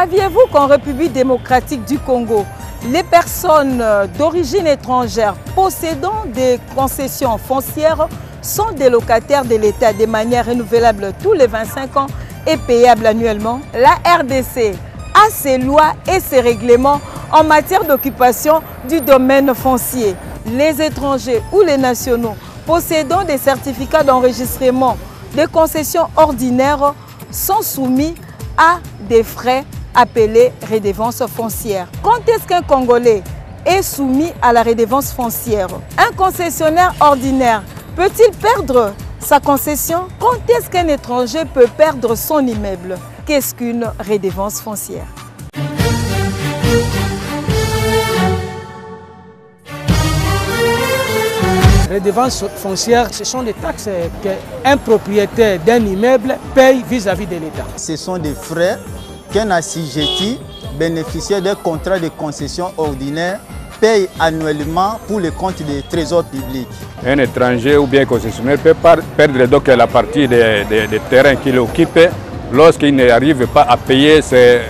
Saviez-vous qu'en République démocratique du Congo, les personnes d'origine étrangère possédant des concessions foncières sont des locataires de l'État de manière renouvelable tous les 25 ans et payables annuellement? La RDC a ses lois et ses règlements en matière d'occupation du domaine foncier. Les étrangers ou les nationaux possédant des certificats d'enregistrement des concessions ordinaires sont soumis à des frais appelés redevance foncière. Quand est-ce qu'un Congolais est soumis à la redevance foncière? Un concessionnaire ordinaire peut-il perdre sa concession? Quand est-ce qu'un étranger peut perdre son immeuble? Qu'est-ce qu'une redevance foncière? Redevance foncière, ce sont des taxes qu'un propriétaire d'un immeuble paye vis-à-vis de l'État. Ce sont des frais qu'un assujetti bénéficiaire d'un contrat de concession ordinaire paye annuellement pour le compte du trésor public. Un étranger ou bien concessionnaire peut perdre donc la partie des terrains qu'il occupe lorsqu'il n'arrive pas à payer ses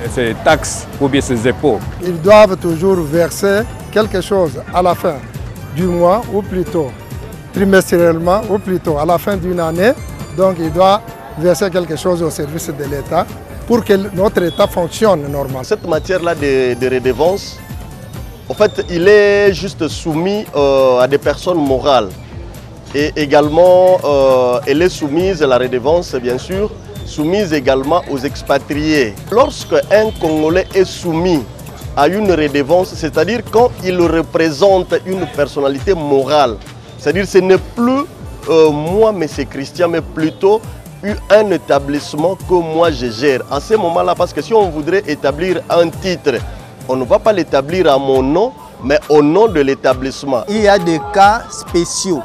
taxes ou bien ses impôts. Ils doivent toujours verser quelque chose à la fin du mois ou plutôt trimestriellement ou plutôt à la fin d'une année. Donc il doit verser quelque chose au service de l'État pour que notre État fonctionne normalement. Cette matière-là de redevance, en fait, il est juste soumis à des personnes morales. Et également, elle est soumise, la redevance, bien sûr, soumise également aux expatriés. Lorsque un Congolais est soumis à une redevance, c'est-à-dire quand il représente une personnalité morale, c'est-à-dire ce n'est plus moi, M. Christian, mais plutôt un établissement que moi je gère. À ce moment-là, parce que si on voudrait établir un titre, on ne va pas l'établir à mon nom, mais au nom de l'établissement. Il y a des cas spéciaux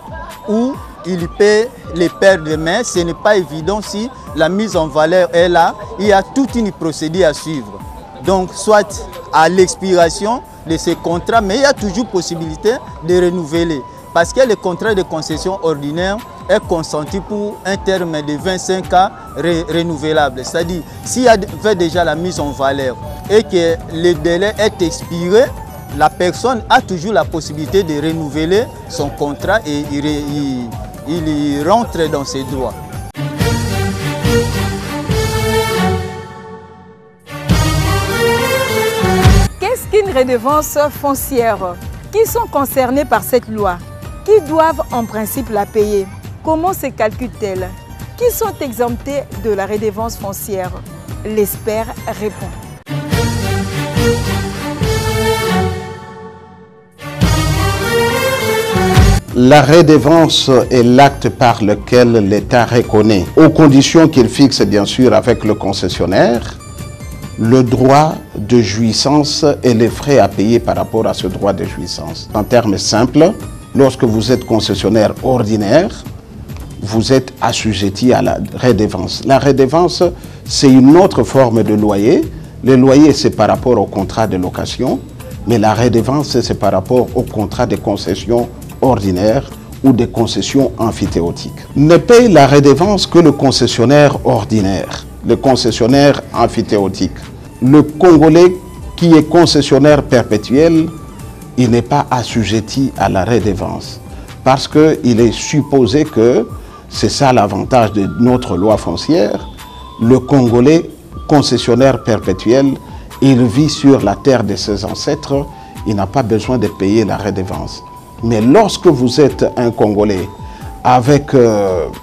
où il paie les paires de main. Ce n'est pas évident si la mise en valeur est là. Il y a toute une procédure à suivre. Donc, soit à l'expiration de ces contrats, mais il y a toujours possibilité de renouveler. Parce que le contrat de concession ordinaire est consenti pour un terme de 25 ans renouvelable. C'est-à-dire, s'il y avait déjà la mise en valeur et que le délai est expiré, la personne a toujours la possibilité de renouveler son contrat et il rentre dans ses droits. Qu'est-ce qu'une redevance foncière? Qui sont concernés par cette loi? Qui doivent en principe la payer? Comment se calcule-t-elle? Qui sont exemptés de la redevance foncière? L'expert répond. La redevance est l'acte par lequel l'État reconnaît, aux conditions qu'il fixe bien sûr avec le concessionnaire, le droit de jouissance et les frais à payer par rapport à ce droit de jouissance. En termes simples, lorsque vous êtes concessionnaire ordinaire, vous êtes assujetti à la redevance. La redevance, c'est une autre forme de loyer. Le loyer, c'est par rapport au contrat de location, mais la redevance, c'est par rapport au contrat de concession ordinaire ou des concessions amphithéotiques. Ne paye la redevance que le concessionnaire ordinaire, le concessionnaire amphithéotique. Le Congolais qui est concessionnaire perpétuel, il n'est pas assujetti à la redevance parce qu'il est supposé que, c'est ça l'avantage de notre loi foncière, le Congolais concessionnaire perpétuel, il vit sur la terre de ses ancêtres, il n'a pas besoin de payer la redevance. Mais lorsque vous êtes un Congolais avec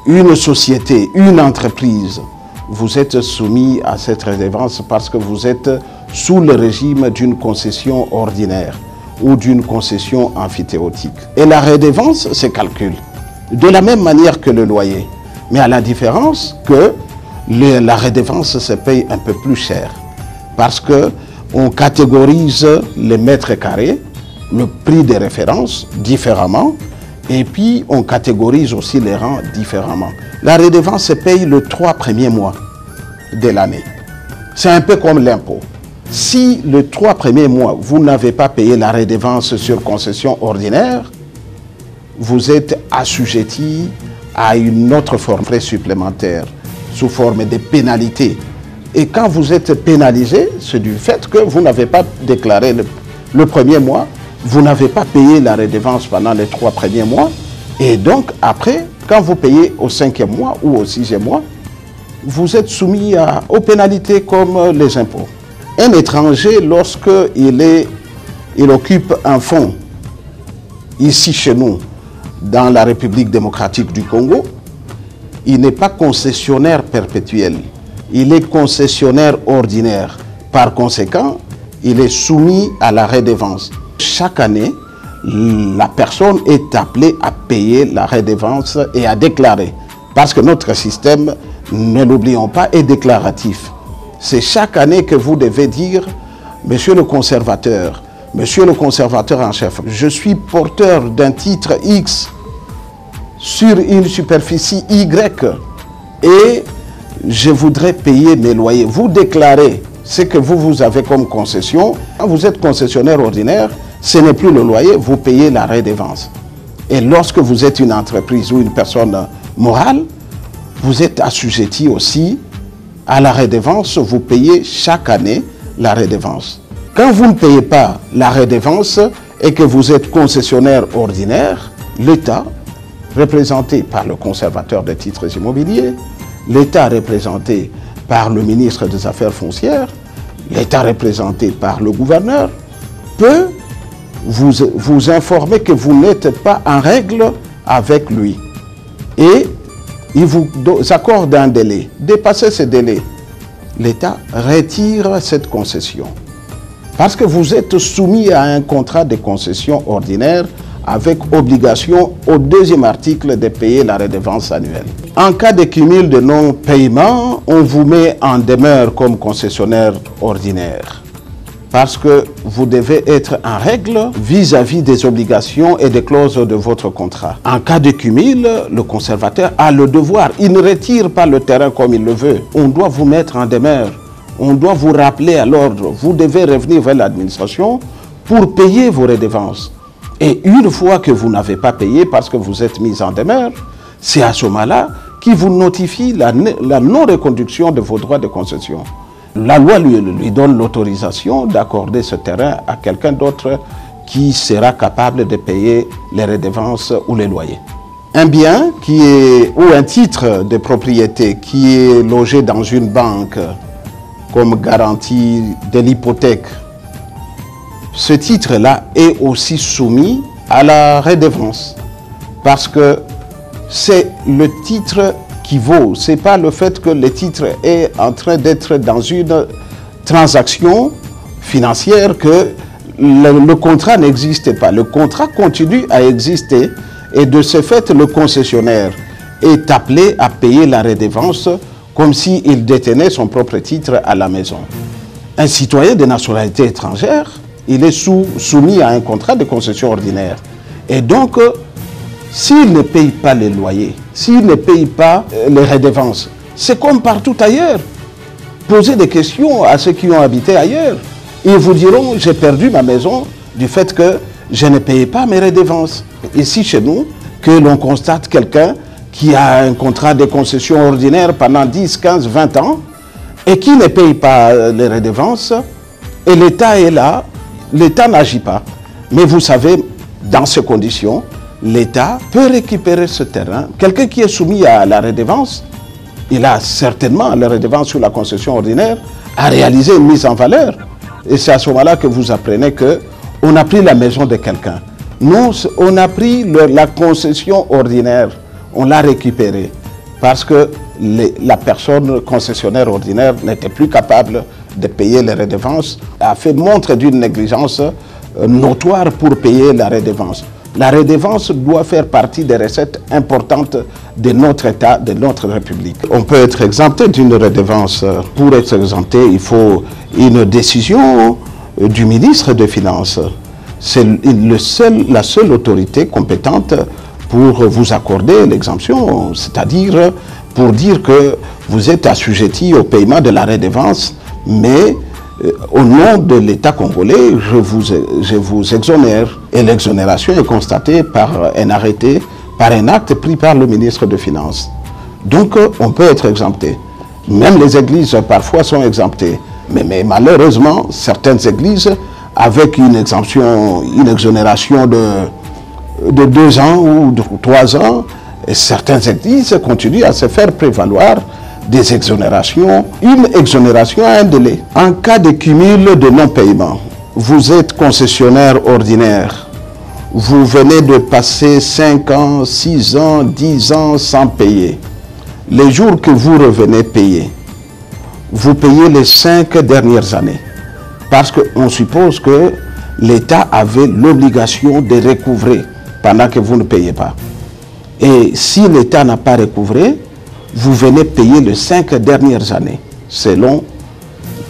une société, une entreprise, vous êtes soumis à cette redevance parce que vous êtes sous le régime d'une concession ordinaire ou d'une concession amphithéotique. Et la redevance se calcule de la même manière que le loyer, mais à la différence que la redevance se paye un peu plus cher parce qu'on catégorise les mètres carrés, le prix de référence différemment, et puis on catégorise aussi les rangs différemment. La redevance se paye le 3 premiers mois de l'année. C'est un peu comme l'impôt. Si le 3 premiers mois, vous n'avez pas payé la redevance sur concession ordinaire, vous êtes assujetti à une autre forme de frais supplémentaires sous forme de pénalités Et quand vous êtes pénalisé, c'est du fait que vous n'avez pas déclaré le premier mois, vous n'avez pas payé la redevance pendant les 3 premiers mois. Et donc, après, quand vous payez au 5e mois ou au 6e mois, vous êtes soumis aux pénalités comme les impôts. Un étranger, lorsqu'il occupe un fonds ici chez nous, dans la République démocratique du Congo, il n'est pas concessionnaire perpétuel. Il est concessionnaire ordinaire. Par conséquent, il est soumis à la redevance. Chaque année, la personne est appelée à payer la redevance et à déclarer. Parce que notre système, ne l'oublions pas, est déclaratif. C'est chaque année que vous devez dire, monsieur le conservateur en chef, je suis porteur d'un titre X sur une superficie Y et je voudrais payer mes loyers. Vous déclarez ce que vous avez comme concession. Quand vous êtes concessionnaire ordinaire, ce n'est plus le loyer, vous payez la redevance. Et lorsque vous êtes une entreprise ou une personne morale, vous êtes assujetti aussi à la redevance, vous payez chaque année la redevance. Quand vous ne payez pas la redevance et que vous êtes concessionnaire ordinaire, l'État, représenté par le conservateur des titres immobiliers, l'État représenté par le ministre des Affaires foncières, l'État représenté par le gouverneur, peut vous informer que vous n'êtes pas en règle avec lui. Et il vous accorde un délai. Dépassez ce délai, l'État retire cette concession. Parce que vous êtes soumis à un contrat de concession ordinaire avec obligation au 2e article de payer la redevance annuelle. En cas de cumul de non-paiement, on vous met en demeure comme concessionnaire ordinaire. Parce que vous devez être en règle vis-à-vis des obligations et des clauses de votre contrat. En cas de cumul, le conservateur a le devoir. Il ne retire pas le terrain comme il le veut. On doit vous mettre en demeure. On doit vous rappeler à l'ordre. Vous devez revenir vers l'administration pour payer vos redevances. Et une fois que vous n'avez pas payé parce que vous êtes mis en demeure, c'est à ce moment-là qu'il vous notifie la non-reconduction de vos droits de concession. La loi lui donne l'autorisation d'accorder ce terrain à quelqu'un d'autre qui sera capable de payer les redevances ou les loyers. Un bien ou un titre de propriété qui est logé dans une banque comme garantie de l'hypothèque, ce titre-là est aussi soumis à la redevance parce que c'est le titre qui vaut. Ce n'est pas le fait que le titre est en train d'être dans une transaction financière que le contrat n'existe pas. Le contrat continue à exister et de ce fait, le concessionnaire est appelé à payer la redevance comme s'il détenait son propre titre à la maison. Un citoyen de nationalité étrangère, il est soumis à un contrat de concession ordinaire. Et donc, s'il ne paye pas les loyers, s'il ne paye pas les redevances, c'est comme partout ailleurs. Posez des questions à ceux qui ont habité ailleurs. Ils vous diront, j'ai perdu ma maison du fait que je ne payais pas mes redevances. Ici, chez nous, que l'on constate quelqu'un qui a un contrat de concession ordinaire pendant 10, 15, 20 ans et qui ne paye pas les redevances, et l'État est là, l'État n'agit pas. Mais vous savez, dans ces conditions, l'État peut récupérer ce terrain. Quelqu'un qui est soumis à la redevance, il a certainement la redevance sur la concession ordinaire, à réaliser une mise en valeur. Et c'est à ce moment-là que vous apprenez qu'on a pris la maison de quelqu'un. Nous, on a pris la concession ordinaire, on l'a récupérée parce que la personne concessionnaire ordinaire n'était plus capable de payer les redevances, a fait montre d'une négligence notoire pour payer la redevance. La redevance doit faire partie des recettes importantes de notre État, de notre République. On peut être exempté d'une redevance. Pour être exempté, il faut une décision du ministre des Finances. C'est la seule autorité compétente pour vous accorder l'exemption, c'est-à-dire pour dire que vous êtes assujetti au paiement de la redevance, mais au nom de l'État congolais, je vous exonère. Et l'exonération est constatée par un arrêté, par un acte pris par le ministre des Finances. Donc, on peut être exempté. Même les églises parfois sont exemptées. Mais malheureusement, certaines églises, avec une exemption, une exonération de 2 ans ou de 3 ans, et certaines églises continuent à se faire prévaloir des exonérations, une exonération à un délai. En cas de cumul de non-paiement, vous êtes concessionnaire ordinaire, vous venez de passer 5 ans, 6 ans, 10 ans sans payer. Les jours que vous revenez payer, vous payez les 5 dernières années. Parce qu'on suppose que l'État avait l'obligation de recouvrer pendant que vous ne payez pas. Et si l'État n'a pas recouvré, vous venez payer les 5 dernières années, selon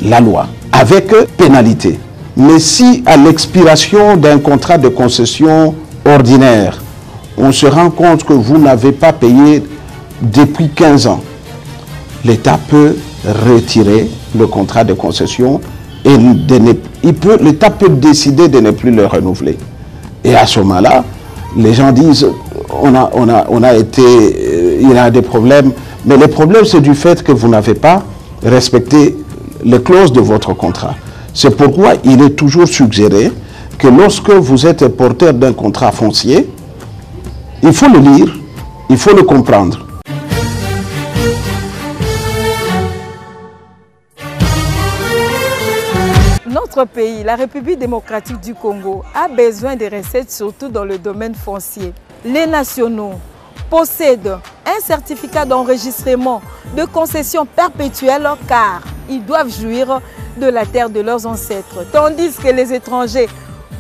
la loi, avec pénalité. Mais si à l'expiration d'un contrat de concession ordinaire, on se rend compte que vous n'avez pas payé depuis 15 ans, l'État peut retirer le contrat de concession et l'État peut décider de ne plus le renouveler. Et à ce moment-là, les gens disent il y a des problèmes, mais le problème c'est du fait que vous n'avez pas respecté les clauses de votre contrat. C'est pourquoi il est toujours suggéré que lorsque vous êtes porteur d'un contrat foncier, il faut le lire, il faut le comprendre. Notre pays, la République démocratique du Congo, a besoin de recettes surtout dans le domaine foncier. Les nationaux possèdent un certificat d'enregistrement de concession perpétuelle car ils doivent jouir de la terre de leurs ancêtres. Tandis que les étrangers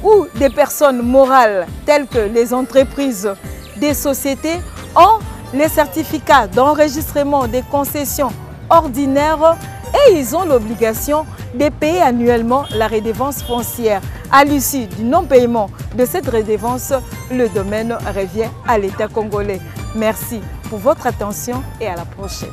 ou des personnes morales telles que les entreprises, des sociétés ont les certificats d'enregistrement des concessions ordinaires et ils ont l'obligation de payer annuellement la redevance foncière. À l'issue du non-paiement de cette redevance, le domaine revient à l'État congolais. Merci pour votre attention et à la prochaine.